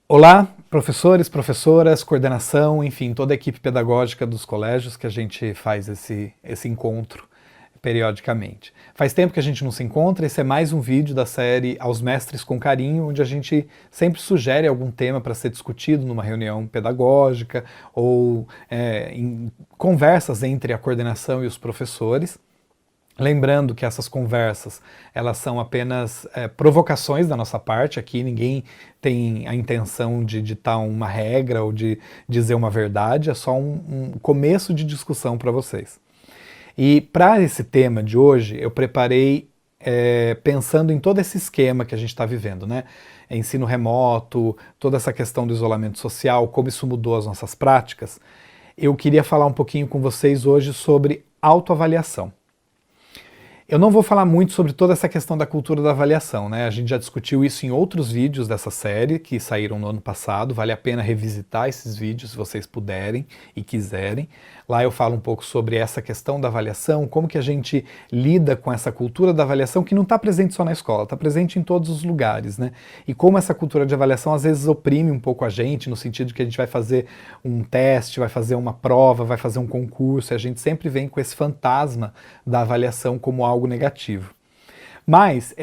Olá, professores, professoras, coordenação, enfim, toda a equipe pedagógica dos colégios que a gente faz esse encontro periodicamente. Faz tempo que a gente não se encontra, esse é mais um vídeo da série Aos Mestres com Carinho, onde a gente sempre sugere algum tema para ser discutido numa reunião pedagógica ou em conversas entre a coordenação e os professores. Lembrando que essas conversas, elas são apenas provocações da nossa parte, aqui ninguém tem a intenção de ditar uma regra ou de dizer uma verdade, é só um começo de discussão para vocês. E para esse tema de hoje, eu preparei pensando em todo esse esquema que a gente está vivendo, né? Ensino remoto, toda essa questão do isolamento social, como isso mudou as nossas práticas. Eu queria falar um pouquinho com vocês hoje sobre autoavaliação. Eu não vou falar muito sobre toda essa questão da cultura da avaliação, né? A gente já discutiu isso em outros vídeos dessa série que saíram no ano passado, vale a pena revisitar esses vídeos se vocês puderem e quiserem. Lá eu falo um pouco sobre essa questão da avaliação, como que a gente lida com essa cultura da avaliação que não está presente só na escola, está presente em todos os lugares, né? E como essa cultura de avaliação às vezes oprime um pouco a gente, no sentido de que a gente vai fazer um teste, vai fazer uma prova, vai fazer um concurso, e a gente sempre vem com esse fantasma da avaliação como algo negativo. Mas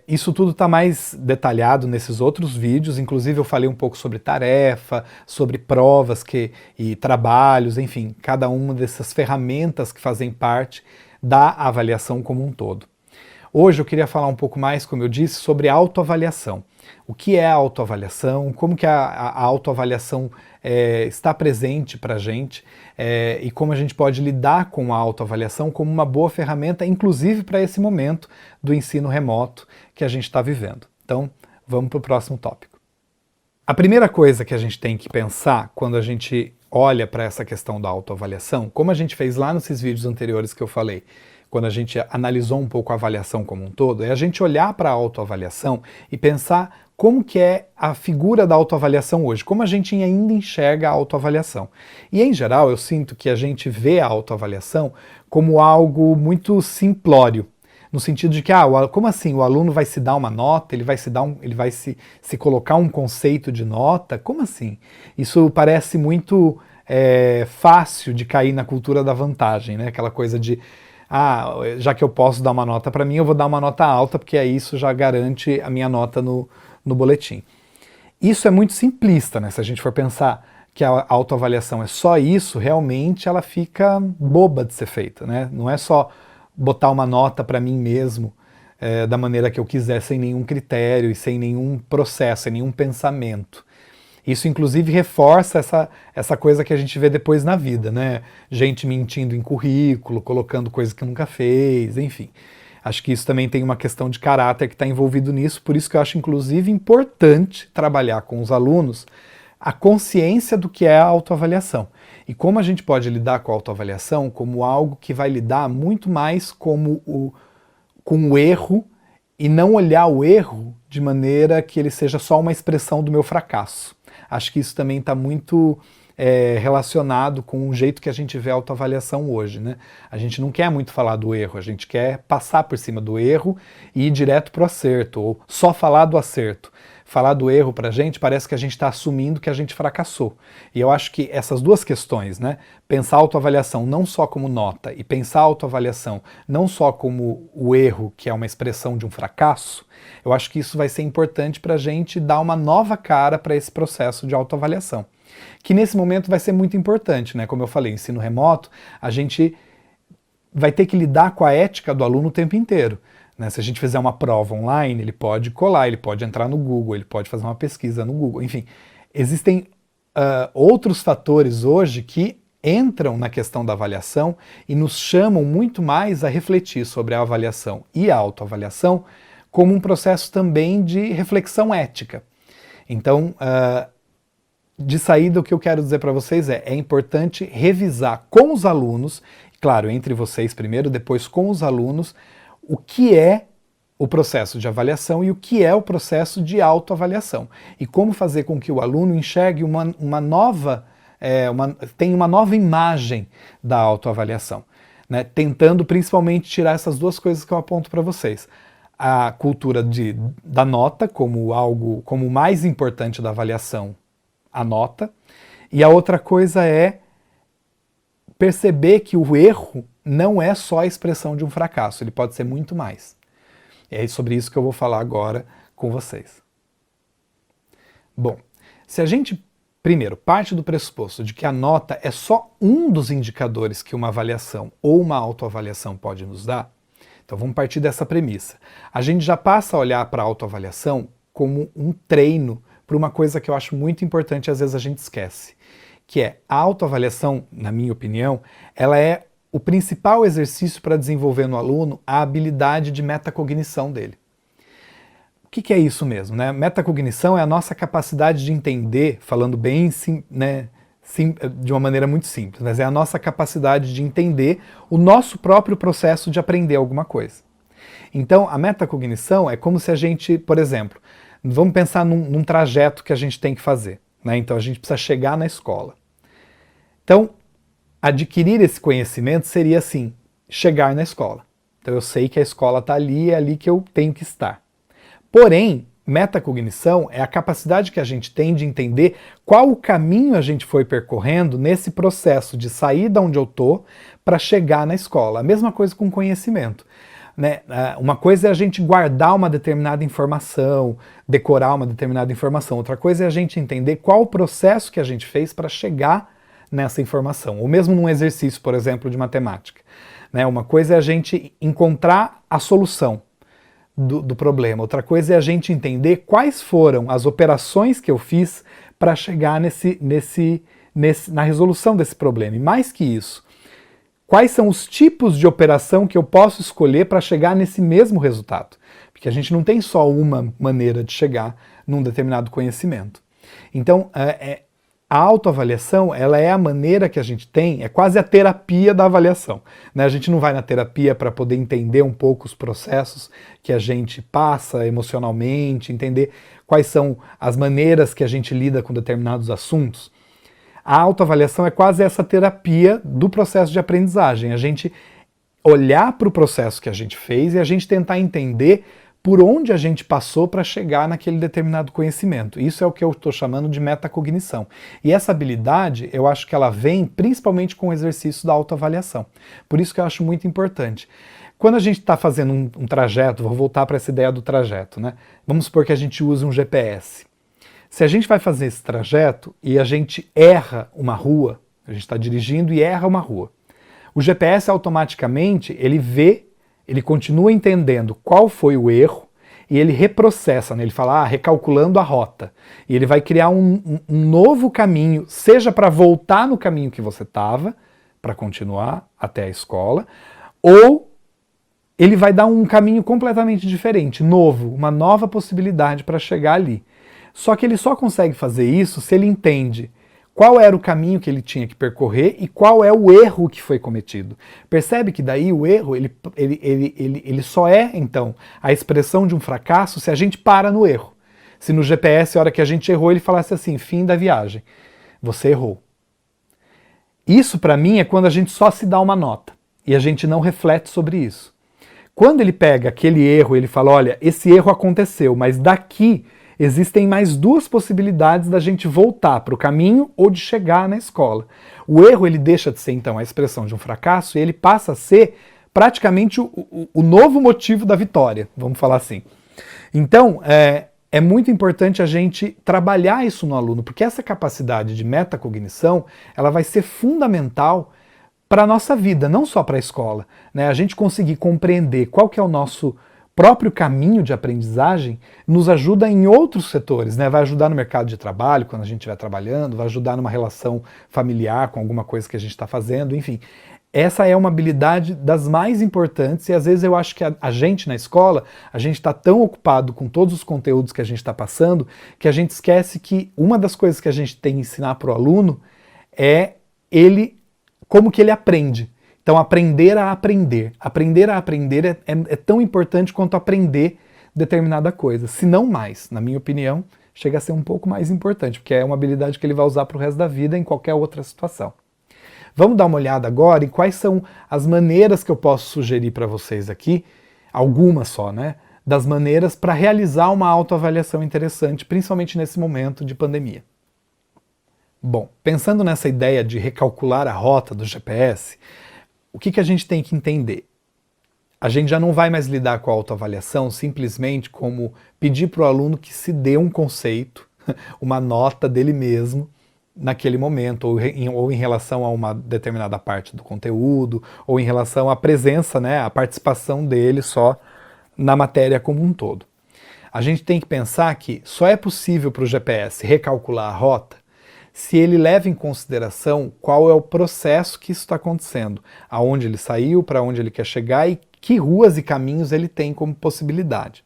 isso tudo está mais detalhado nesses outros vídeos, inclusive eu falei um pouco sobre tarefa, sobre provas e trabalhos, enfim, cada uma dessas ferramentas que fazem parte da avaliação como um todo. Hoje eu queria falar um pouco mais, como eu disse, sobre autoavaliação. O que é a autoavaliação, como que a autoavaliação está presente para a gente e como a gente pode lidar com a autoavaliação como uma boa ferramenta, inclusive para esse momento do ensino remoto que a gente está vivendo. Então, vamos para o próximo tópico. A primeira coisa que a gente tem que pensar quando a gente olha para essa questão da autoavaliação, como a gente fez lá nesses vídeos anteriores que eu falei, quando a gente analisou um pouco a avaliação como um todo, é a gente olhar para a autoavaliação e pensar como que é a figura da autoavaliação hoje, como a gente ainda enxerga a autoavaliação. E em geral eu sinto que a gente vê a autoavaliação como algo muito simplório, no sentido de que, como assim, o aluno vai se dar uma nota, ele vai se colocar um conceito de nota? Como assim? Isso parece muito fácil de cair na cultura da vantagem, né? Aquela coisa de já que eu posso dar uma nota para mim, eu vou dar uma nota alta, porque aí isso já garante a minha nota no boletim. Isso é muito simplista, né? Se a gente for pensar que a autoavaliação é só isso, realmente ela fica boba de ser feita, né? Não é só botar uma nota para mim mesmo da maneira que eu quiser, sem nenhum critério e sem nenhum processo, sem nenhum pensamento. Isso, inclusive, reforça essa coisa que a gente vê depois na vida, né? Gente mentindo em currículo, colocando coisa que nunca fez, enfim. Acho que isso também tem uma questão de caráter que está envolvido nisso, por isso que eu acho, inclusive, importante trabalhar com os alunos a consciência do que é a autoavaliação. E como a gente pode lidar com a autoavaliação como algo que vai lidar muito mais com o erro e não olhar o erro de maneira que ele seja só uma expressão do meu fracasso. Acho que isso também está muito relacionado com o jeito que a gente vê a autoavaliação hoje, né? A gente não quer muito falar do erro, a gente quer passar por cima do erro e ir direto para o acerto, ou só falar do acerto. Falar do erro para a gente parece que a gente está assumindo que a gente fracassou. E eu acho que essas duas questões, né? Pensar a autoavaliação não só como nota e pensar a autoavaliação não só como o erro, que é uma expressão de um fracasso, eu acho que isso vai ser importante para a gente dar uma nova cara para esse processo de autoavaliação. Que nesse momento vai ser muito importante, né? Como eu falei, ensino remoto, a gente vai ter que lidar com a ética do aluno o tempo inteiro. Né? Se a gente fizer uma prova online, ele pode colar, ele pode entrar no Google, ele pode fazer uma pesquisa no Google, enfim. Existem outros fatores hoje que entram na questão da avaliação e nos chamam muito mais a refletir sobre a avaliação e a autoavaliação como um processo também de reflexão ética. Então, de saída, o que eu quero dizer para vocês é importante revisar com os alunos, claro, entre vocês primeiro, depois com os alunos, o que é o processo de avaliação e o que é o processo de autoavaliação. E como fazer com que o aluno enxergue tenha uma nova imagem da autoavaliação, né? Tentando principalmente tirar essas duas coisas que eu aponto para vocês. a cultura da nota como algo, como o mais importante da avaliação, a nota, e a outra coisa é perceber que o erro não é só a expressão de um fracasso, ele pode ser muito mais. É sobre isso que eu vou falar agora com vocês. Bom, se a gente, primeiro, parte do pressuposto de que a nota é só um dos indicadores que uma avaliação ou uma autoavaliação pode nos dar, então vamos partir dessa premissa. A gente já passa a olhar para a autoavaliação como um treino para uma coisa que eu acho muito importante e às vezes a gente esquece, que é a autoavaliação, na minha opinião, ela é o principal exercício para desenvolver no aluno a habilidade de metacognição dele. O que é isso mesmo, né? Metacognição é a nossa capacidade de entender, falando bem, de uma maneira muito simples, mas é a nossa capacidade de entender o nosso próprio processo de aprender alguma coisa. Então, a metacognição é como se a gente, por exemplo, vamos pensar num trajeto que a gente tem que fazer, né? Então, a gente precisa chegar na escola. Então, adquirir esse conhecimento seria assim, chegar na escola. Então, eu sei que a escola está ali, é ali que eu tenho que estar. Porém, metacognição é a capacidade que a gente tem de entender qual o caminho a gente foi percorrendo nesse processo de sair de onde eu estou para chegar na escola. A mesma coisa com conhecimento, né? Uma coisa é a gente guardar uma determinada informação, decorar uma determinada informação. Outra coisa é a gente entender qual o processo que a gente fez para chegar nessa informação. Ou mesmo num exercício, por exemplo, de matemática, né? Uma coisa é a gente encontrar a solução do problema. Outra coisa é a gente entender quais foram as operações que eu fiz para chegar na resolução desse problema. E mais que isso, quais são os tipos de operação que eu posso escolher para chegar nesse mesmo resultado. Porque a gente não tem só uma maneira de chegar num determinado conhecimento. Então, a autoavaliação, ela é a maneira que a gente tem, é quase a terapia da avaliação, né? A gente não vai na terapia para poder entender um pouco os processos que a gente passa emocionalmente, entender quais são as maneiras que a gente lida com determinados assuntos. A autoavaliação é quase essa terapia do processo de aprendizagem, a gente olhar para o processo que a gente fez e a gente tentar entender por onde a gente passou para chegar naquele determinado conhecimento. Isso é o que eu estou chamando de metacognição. E essa habilidade, eu acho que ela vem principalmente com o exercício da autoavaliação. Por isso que eu acho muito importante. Quando a gente está fazendo um trajeto, vou voltar para essa ideia do trajeto, né? Vamos supor que a gente use um GPS. Se a gente vai fazer esse trajeto e a gente erra uma rua, a gente está dirigindo e erra uma rua, o GPS automaticamente, ele continua entendendo qual foi o erro e ele reprocessa, né? Ele fala, recalculando a rota. E ele vai criar um novo caminho, seja para voltar no caminho que você estava, para continuar até a escola, ou ele vai dar um caminho completamente diferente, novo, uma nova possibilidade para chegar ali. Só que ele só consegue fazer isso se ele entende qual era o caminho que ele tinha que percorrer e qual é o erro que foi cometido. Percebe que daí o erro, ele só é, então, a expressão de um fracasso se a gente para no erro. Se no GPS, a hora que a gente errou, ele falasse assim, fim da viagem, você errou. Isso, para mim, é quando a gente só se dá uma nota e a gente não reflete sobre isso. Quando ele pega aquele erro, ele fala, olha, esse erro aconteceu, mas daqui existem mais duas possibilidades da gente voltar para o caminho ou de chegar na escola. O erro, ele deixa de ser, então, a expressão de um fracasso e ele passa a ser praticamente o novo motivo da vitória, vamos falar assim. Então, é muito importante a gente trabalhar isso no aluno, porque essa capacidade de metacognição, ela vai ser fundamental para a nossa vida, não só para a escola, né? A gente conseguir compreender qual que é o nosso próprio caminho de aprendizagem nos ajuda em outros setores, né? Vai ajudar no mercado de trabalho, quando a gente estiver trabalhando, vai ajudar numa relação familiar com alguma coisa que a gente está fazendo, enfim. Essa é uma habilidade das mais importantes e às vezes eu acho que a gente na escola, a gente está tão ocupado com todos os conteúdos que a gente está passando, que a gente esquece que uma das coisas que a gente tem que ensinar para o aluno é como que ele aprende. Então, aprender a aprender. Aprender a aprender é tão importante quanto aprender determinada coisa. Se não mais, na minha opinião, chega a ser um pouco mais importante, porque é uma habilidade que ele vai usar para o resto da vida em qualquer outra situação. Vamos dar uma olhada agora em quais são as maneiras que eu posso sugerir para vocês aqui, algumas só, né? das maneiras para realizar uma autoavaliação interessante, principalmente nesse momento de pandemia. Bom, pensando nessa ideia de recalcular a rota do GPS, o que a gente tem que entender? A gente já não vai mais lidar com a autoavaliação simplesmente como pedir para o aluno que se dê um conceito, uma nota dele mesmo, naquele momento, ou em relação a uma determinada parte do conteúdo, ou em relação à presença, né, à participação dele só na matéria como um todo. A gente tem que pensar que só é possível para o GPS recalcular a rota se ele leva em consideração qual é o processo que isso está acontecendo, aonde ele saiu, para onde ele quer chegar e que ruas e caminhos ele tem como possibilidade.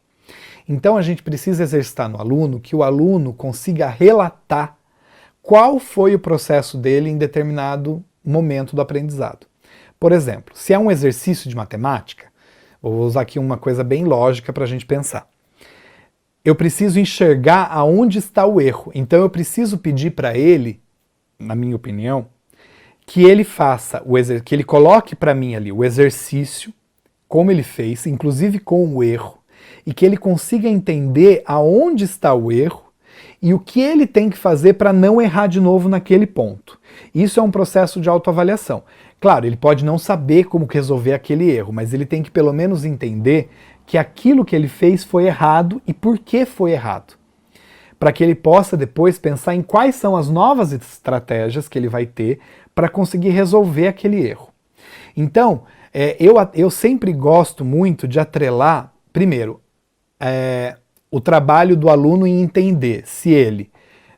Então a gente precisa exercitar no aluno que o aluno consiga relatar qual foi o processo dele em determinado momento do aprendizado. Por exemplo, se é um exercício de matemática, vou usar aqui uma coisa bem lógica para a gente pensar. Eu preciso enxergar aonde está o erro, então eu preciso pedir para ele, na minha opinião, que ele faça, que ele coloque para mim ali o exercício, como ele fez, inclusive com o erro, e que ele consiga entender aonde está o erro e o que ele tem que fazer para não errar de novo naquele ponto. Isso é um processo de autoavaliação. Claro, ele pode não saber como resolver aquele erro, mas ele tem que pelo menos entender que aquilo que ele fez foi errado e por que foi errado. Para que ele possa depois pensar em quais são as novas estratégias que ele vai ter para conseguir resolver aquele erro. Então, eu sempre gosto muito de atrelar, primeiro, o trabalho do aluno em entender se ele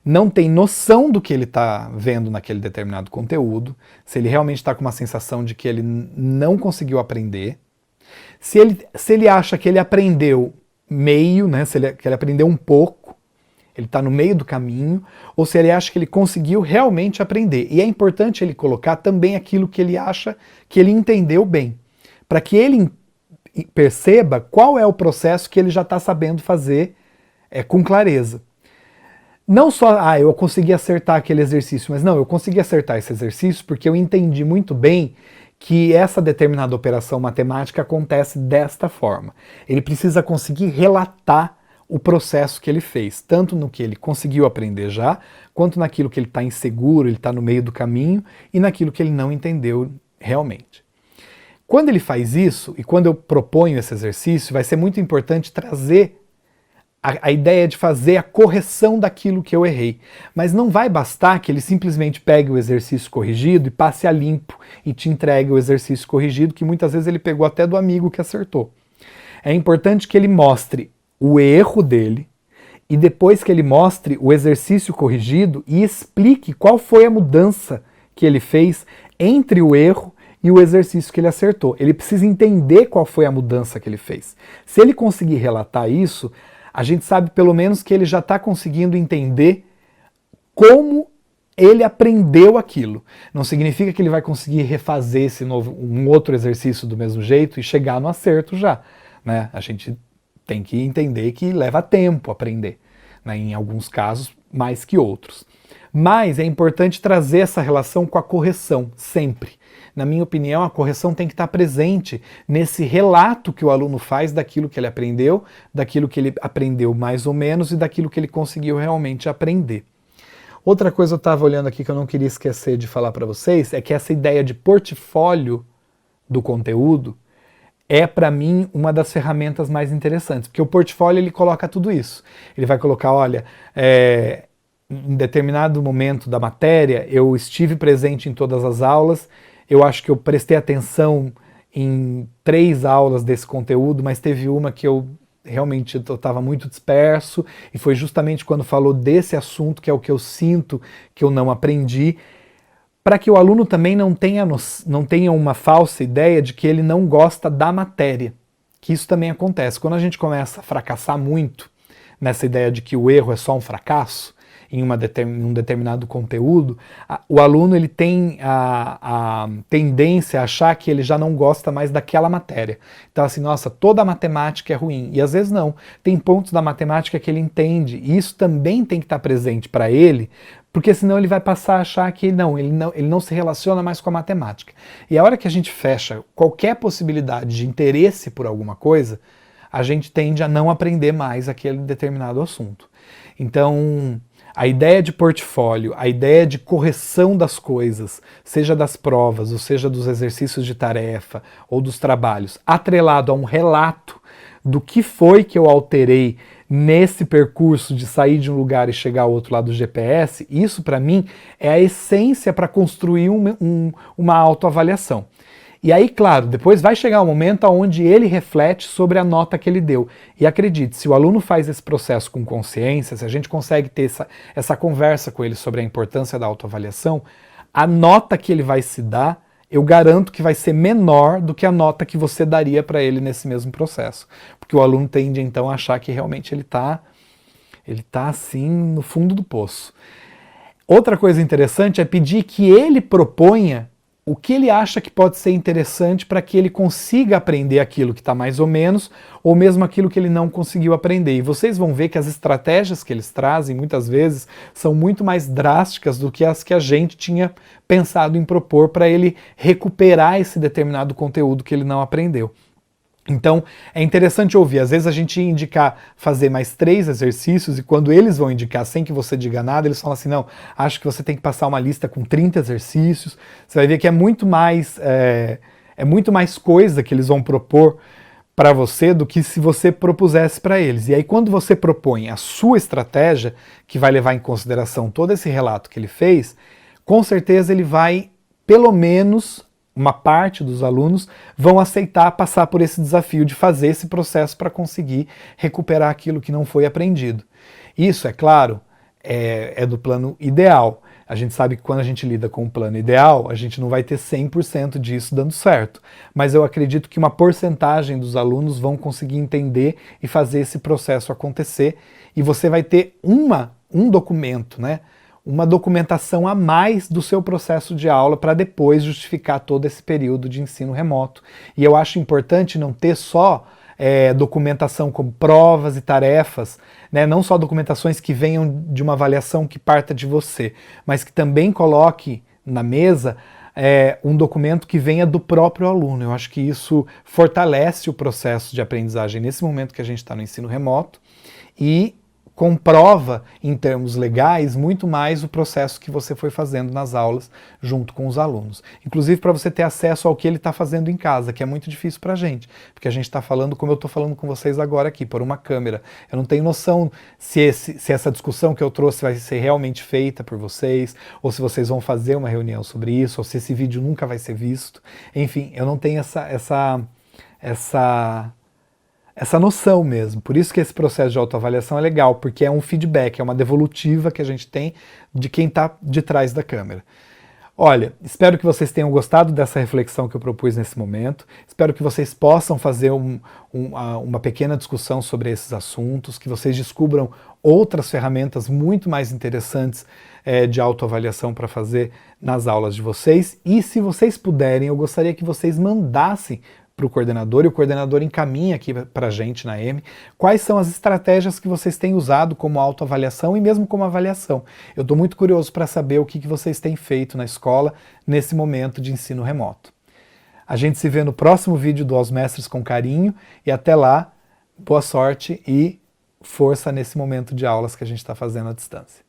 não tem noção do que ele está vendo naquele determinado conteúdo, se ele realmente está com uma sensação de que ele não conseguiu aprender, se ele acha que ele aprendeu meio, né, que ele aprendeu um pouco, ele está no meio do caminho, ou se ele acha que ele conseguiu realmente aprender. E é importante ele colocar também aquilo que ele acha que ele entendeu bem, para que ele perceba qual é o processo que ele já está sabendo fazer com clareza. Não só, eu consegui acertar aquele exercício, mas não, eu consegui acertar esse exercício porque eu entendi muito bem que essa determinada operação matemática acontece desta forma. Ele precisa conseguir relatar o processo que ele fez, tanto no que ele conseguiu aprender já, quanto naquilo que ele está inseguro, ele está no meio do caminho, e naquilo que ele não entendeu realmente. Quando ele faz isso, e quando eu proponho esse exercício, vai ser muito importante trazer a ideia de fazer a correção daquilo que eu errei. Mas não vai bastar que ele simplesmente pegue o exercício corrigido e passe a limpo e te entregue o exercício corrigido, que muitas vezes ele pegou até do amigo que acertou. É importante que ele mostre o erro dele e depois que ele mostre o exercício corrigido e explique qual foi a mudança que ele fez entre o erro e o exercício que ele acertou. Ele precisa entender qual foi a mudança que ele fez. Se ele conseguir relatar isso, a gente sabe pelo menos que ele já está conseguindo entender como ele aprendeu aquilo. Não significa que ele vai conseguir refazer um outro exercício do mesmo jeito e chegar no acerto já, né? A gente tem que entender que leva tempo aprender, né? Em alguns casos mais que outros. Mas é importante trazer essa relação com a correção, sempre. Na minha opinião, a correção tem que estar presente nesse relato que o aluno faz daquilo que ele aprendeu mais ou menos e daquilo que ele conseguiu realmente aprender. Outra coisa eu estava olhando aqui que eu não queria esquecer de falar para vocês é que essa ideia de portfólio do conteúdo é, para mim, uma das ferramentas mais interessantes, porque o portfólio ele coloca tudo isso. Ele vai colocar, olha, em determinado momento da matéria eu estive presente em todas as aulas, eu acho que eu prestei atenção em 3 aulas desse conteúdo, mas teve uma que eu realmente estava muito disperso, e foi justamente quando falou desse assunto, que é o que eu sinto que eu não aprendi, para que o aluno também não tenha uma falsa ideia de que ele não gosta da matéria, que isso também acontece. Quando a gente começa a fracassar muito nessa ideia de que o erro é só um fracasso, em um determinado conteúdo, o aluno ele tem a tendência a achar que ele já não gosta mais daquela matéria. Então assim, nossa, toda a matemática é ruim. E às vezes não. Tem pontos da matemática que ele entende. E isso também tem que estar presente para ele, porque senão ele vai passar a achar que ele não se relaciona mais com a matemática. E a hora que a gente fecha qualquer possibilidade de interesse por alguma coisa, a gente tende a não aprender mais aquele determinado assunto. Então, a ideia de portfólio, a ideia de correção das coisas, seja das provas, ou seja dos exercícios de tarefa, ou dos trabalhos, atrelado a um relato do que foi que eu alterei nesse percurso de sair de um lugar e chegar ao outro lado do GPS, isso para mim é a essência para construir uma autoavaliação. E aí, claro, depois vai chegar um momento onde ele reflete sobre a nota que ele deu. E acredite, se o aluno faz esse processo com consciência, se a gente consegue ter essa conversa com ele sobre a importância da autoavaliação, a nota que ele vai se dar, eu garanto que vai ser menor do que a nota que você daria para ele nesse mesmo processo. Porque o aluno tende então a achar que realmente ele tá assim no fundo do poço. Outra coisa interessante é pedir que ele proponha o que ele acha que pode ser interessante para que ele consiga aprender aquilo que está mais ou menos, ou mesmo aquilo que ele não conseguiu aprender. E vocês vão ver que as estratégias que eles trazem, muitas vezes, são muito mais drásticas do que as que a gente tinha pensado em propor para ele recuperar esse determinado conteúdo que ele não aprendeu. Então, é interessante ouvir, às vezes a gente ia indicar fazer mais 3 exercícios e quando eles vão indicar sem que você diga nada, eles falam assim, não, acho que você tem que passar uma lista com 30 exercícios, você vai ver que é muito mais coisa que eles vão propor para você do que se você propusesse para eles. E aí quando você propõe a sua estratégia, que vai levar em consideração todo esse relato que ele fez, com certeza ele vai, pelo menos uma parte dos alunos vão aceitar passar por esse desafio de fazer esse processo para conseguir recuperar aquilo que não foi aprendido. Isso, é claro, é do plano ideal. A gente sabe que quando a gente lida com o plano ideal, a gente não vai ter 100% disso dando certo. Mas eu acredito que uma porcentagem dos alunos vão conseguir entender e fazer esse processo acontecer. E você vai ter um documento, né? Uma documentação a mais do seu processo de aula para depois justificar todo esse período de ensino remoto. E eu acho importante não ter só documentação como provas e tarefas, né? Não só documentações que venham de uma avaliação que parta de você, mas que também coloque na mesa um documento que venha do próprio aluno. Eu acho que isso fortalece o processo de aprendizagem nesse momento que a gente está no ensino remoto e comprova, em termos legais, muito mais o processo que você foi fazendo nas aulas junto com os alunos. Inclusive para você ter acesso ao que ele está fazendo em casa, que é muito difícil para a gente, porque a gente está falando como eu estou falando com vocês agora aqui, por uma câmera. Eu não tenho noção se essa discussão que eu trouxe vai ser realmente feita por vocês, ou se vocês vão fazer uma reunião sobre isso, ou se esse vídeo nunca vai ser visto. Enfim, eu não tenho essa noção mesmo. Por isso que esse processo de autoavaliação é legal, porque é um feedback, é uma devolutiva que a gente tem de quem está de trás da câmera. Olha, espero que vocês tenham gostado dessa reflexão que eu propus nesse momento. Espero que vocês possam fazer uma pequena discussão sobre esses assuntos, que vocês descubram outras ferramentas muito mais interessantes de autoavaliação para fazer nas aulas de vocês. E se vocês puderem, eu gostaria que vocês mandassem para o coordenador, e o coordenador encaminha aqui para a gente na M, quais são as estratégias que vocês têm usado como autoavaliação e mesmo como avaliação. Eu estou muito curioso para saber o que vocês têm feito na escola nesse momento de ensino remoto. A gente se vê no próximo vídeo do Aos Mestres com Carinho, e até lá, boa sorte e força nesse momento de aulas que a gente está fazendo à distância.